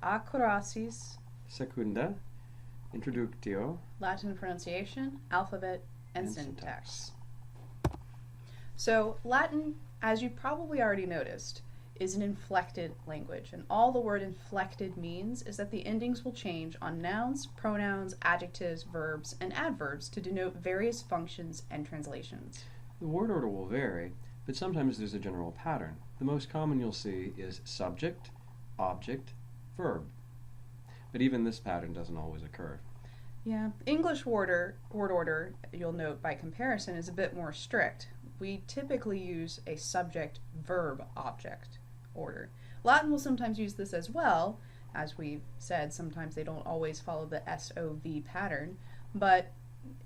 Acroasis Secunda, Introductio, Latin pronunciation, alphabet, and syntax. So Latin, as you probably already noticed, is an inflected language, and all the word inflected means is that the endings will change on nouns, pronouns, adjectives, verbs, and adverbs to denote various functions and translations. The word order will vary, but sometimes there's a general pattern. The most common you'll see is subject, object, verb. But even this pattern doesn't always occur. Yeah, English word order, you'll note by comparison, is a bit more strict. We typically use a subject-verb-object order. Latin will sometimes use this as well. As we've said, sometimes they don't always follow the SOV pattern, but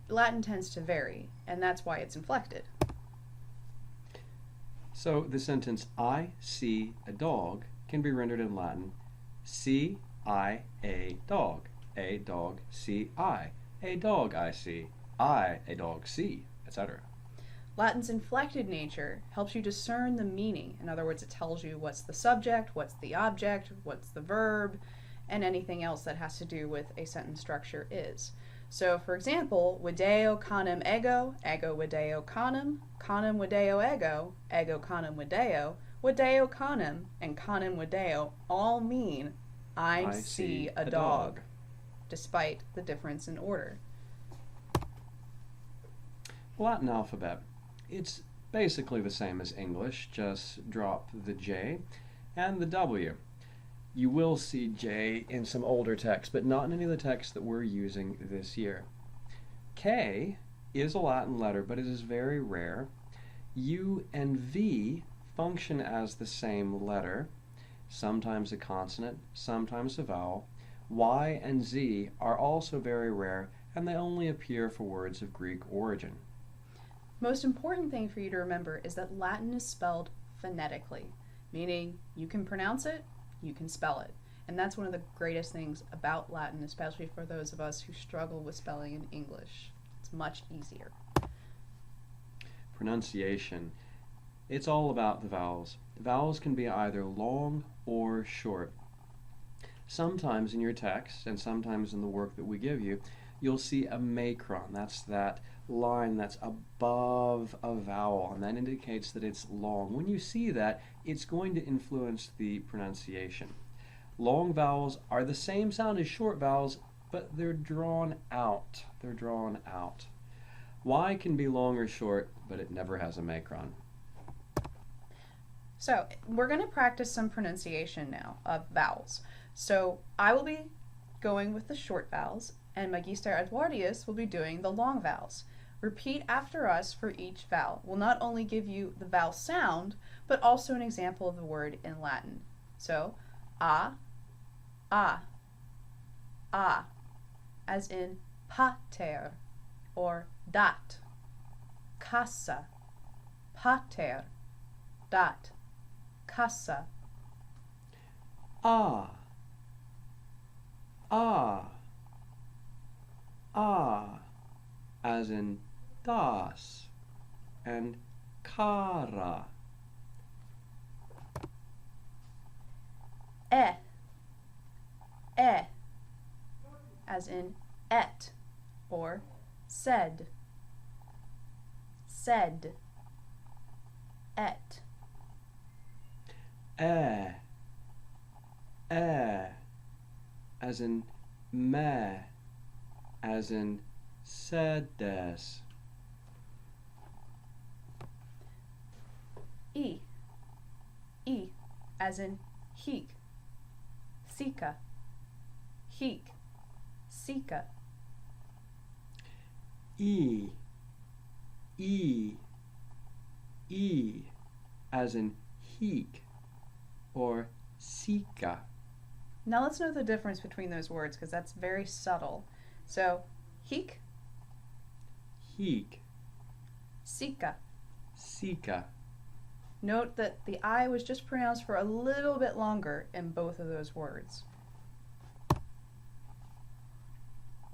Latin tends to vary, and that's why it's inflected. So the sentence, I see a dog, can be rendered in Latin, see I a dog see I, a dog I see, I a dog see, etc. Latin's inflected nature helps you discern the meaning. In other words, it tells you what's the subject, what's the object, what's the verb, and anything else that has to do with a sentence structure is. So, for example, video canem ego video canem video ego canem video canem, and canem video all mean I see a dog, despite the difference in order. Latin alphabet. It's basically the same as English, just drop the J and the W. You will see J in some older texts, but not in any of the texts that we're using this year. K is a Latin letter, but it is very rare. U and V function as the same letter, sometimes a consonant, sometimes a vowel. Y and Z are also very rare, and they only appear for words of Greek origin. Most important thing for you to remember is that Latin is spelled phonetically, meaning you can pronounce it, you can spell it. And that's one of the greatest things about Latin, especially for those of us who struggle with spelling in English. It's much easier. Pronunciation. It's all about the vowels. Vowels can be either long or short. Sometimes in your text, and sometimes in the work that we give you, you'll see a macron. That's that line that's above a vowel, and that indicates that it's long. When you see that, it's going to influence the pronunciation. Long vowels are the same sound as short vowels, but they're drawn out. They're drawn out. Y can be long or short, but it never has a macron. So we're going to practice some pronunciation now of vowels. So I will be going with the short vowels, and Magister Eduardius will be doing the long vowels. Repeat after us for each vowel. We'll not only give you the vowel sound, but also an example of the word in Latin. So, a, as in pater, or dat, casa, pater, dat, casa. As in das and cara. As in et, or said, et. As in me, as in sedes. E, as in hic, sika, sika. E, as in hic, or sika. Now let's know the difference between those words, because that's very subtle. So, hic, sika. Note that the I was just pronounced for a little bit longer in both of those words.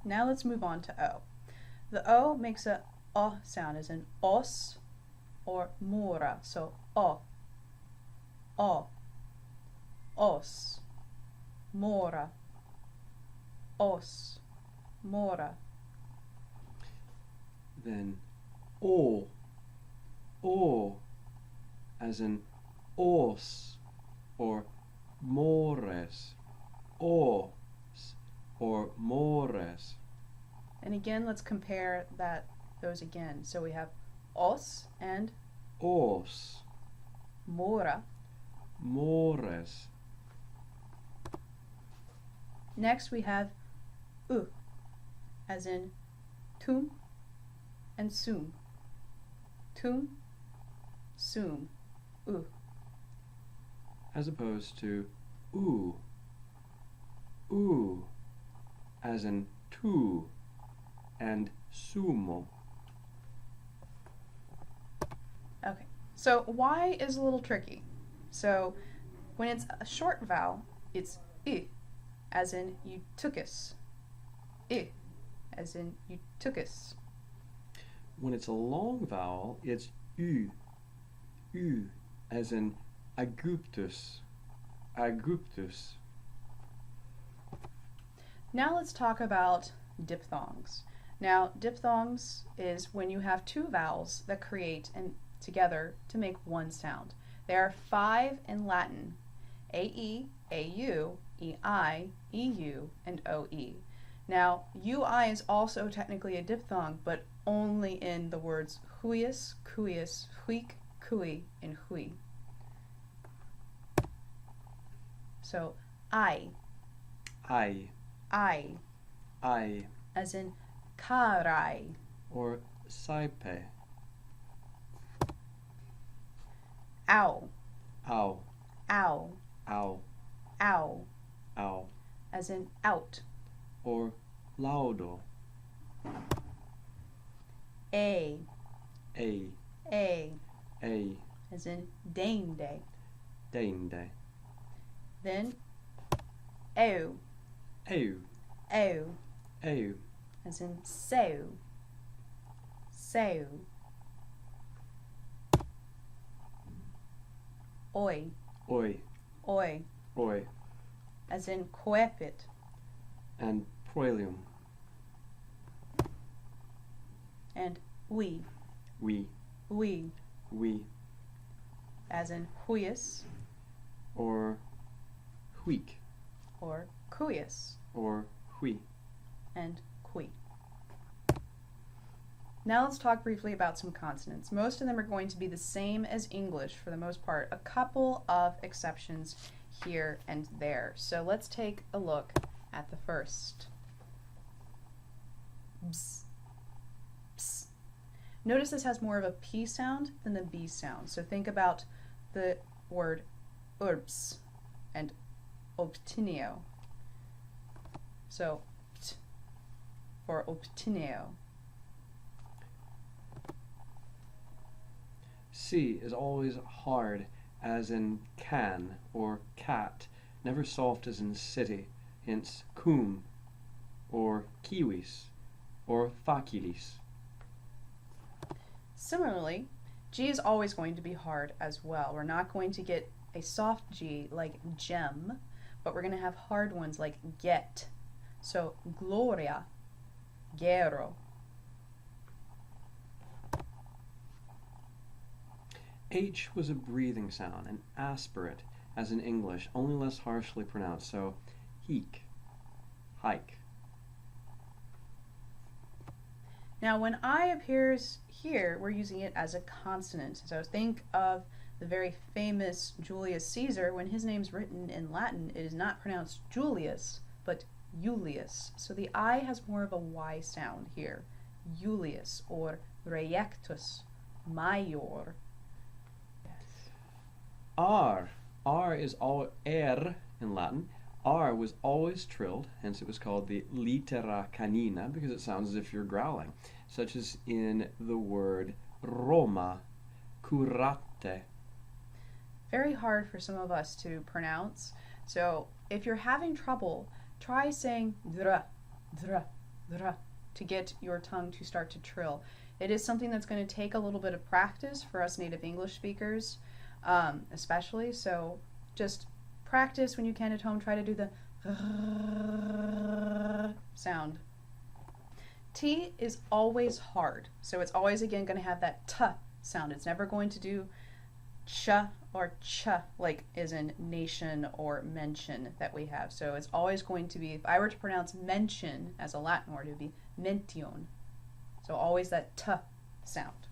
Now let's move on to O. The O makes a O sound, as in os or mura. So O, os. mora. Os, mora. Then o, as in os, or mores, os, or mores. And again, let's compare those again. So we have os and Os, mora. mores. Next we have u, as in tum and sum. Tum, sum, u. As opposed to oo, as in tu and sumo. Okay, so Y is a little tricky. So when it's a short vowel, it's I, as in you tookus. I, as in you tookus. When it's a long vowel, it's u, as in aguptus, aguptus. Now let's talk about diphthongs. Now, diphthongs is when you have two vowels that create together to make one sound. There are 5 in Latin: AE, AU, EI, EU, and OE. Now, UI is also technically a diphthong, but only in the words huius, cuius, huic, cui, and hui. So, I, as in karai. or saipe, Ow, ow, ow, ow, ow, ow, as in out. or laudo, A, a, as in dende. dende, Then ew, eu, as in so. Oi, oi, as in coepit. and proelium, And we, we, as in huius or huic, or cuius, or hui. and qui. Now let's talk briefly about some consonants. Most of them are going to be the same as English for the most part. A couple of exceptions here and there. So let's take a look at the first. Ps. Ps. Notice this has more of a P sound than the B sound. So think about the word urbs and obtineo. So pt or obtineo. C is always hard, as in can or cat, never soft as in city, hence cum, or kiwis, or facilis. Similarly, G is always going to be hard as well. We're not going to get a soft G like gem, but we're going to have hard ones like get. So gloria, gero. H was a breathing sound, an aspirate, as in English, only less harshly pronounced, so heek, hike. Now when I appears here, we're using it as a consonant. So think of the very famous Julius Caesar. When his name's written in Latin, it is not pronounced Julius, but Julius. So the I has more of a Y sound here. Julius, or reiectus, major. R. R is all er in Latin. R was always trilled, hence it was called the littera canina, because it sounds as if you're growling, such as in the word Roma, curate. Very hard for some of us to pronounce. So if you're having trouble, try saying dra, dra, dra to get your tongue to start to trill. It is something that's going to take a little bit of practice for us native English speakers, especially. So just practice when you can at home. Try to do the sound. T is always hard, so it's always again going to have that t sound. It's never going to do ch or ch like is in nation or mention that we have. So it's always going to be, if I were to pronounce mention as a Latin word, it would be mention. So always that t sound.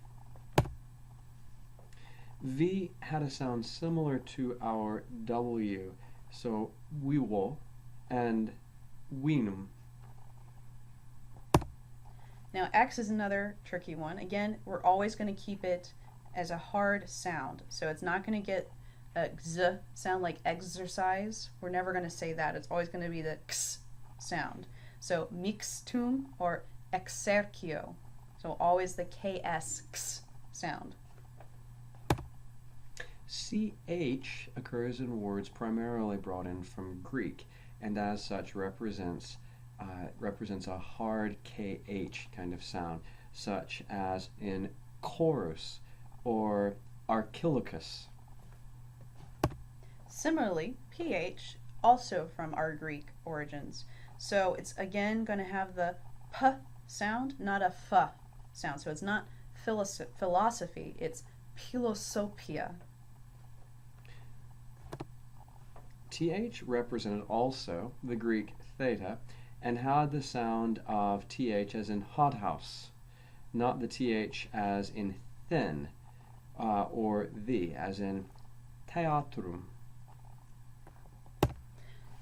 V had a sound similar to our W, so we will and winum. Now X is another tricky one. Again, we're always going to keep it as a hard sound. So it's not going to get a z sound like exercise. We're never going to say that. It's always going to be the x sound. So mixtum or exercio. So always the ks x sound. CH occurs in words primarily brought in from Greek, and as such represents a hard KH kind of sound, such as in chorus or archilochus. Similarly, PH, also from our Greek origins. So it's again going to have the p sound, not a f sound. So it's not philosophy, it's philosophia. TH represented also the Greek theta and had the sound of TH as in hothouse, not the TH as in thin, or the as in theatrum.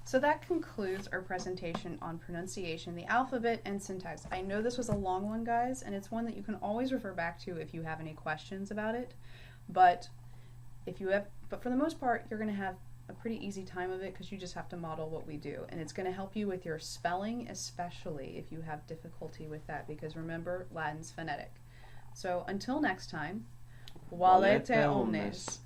So that concludes our presentation on pronunciation, the alphabet, and syntax. I know this was a long one, guys, and it's one that you can always refer back to if you have any questions about it. But for the most part, you're going to have a pretty easy time of it because you just have to model what we do, and it's going to help you with your spelling, especially if you have difficulty with that, because remember, Latin's phonetic. So until next time, valete omnes.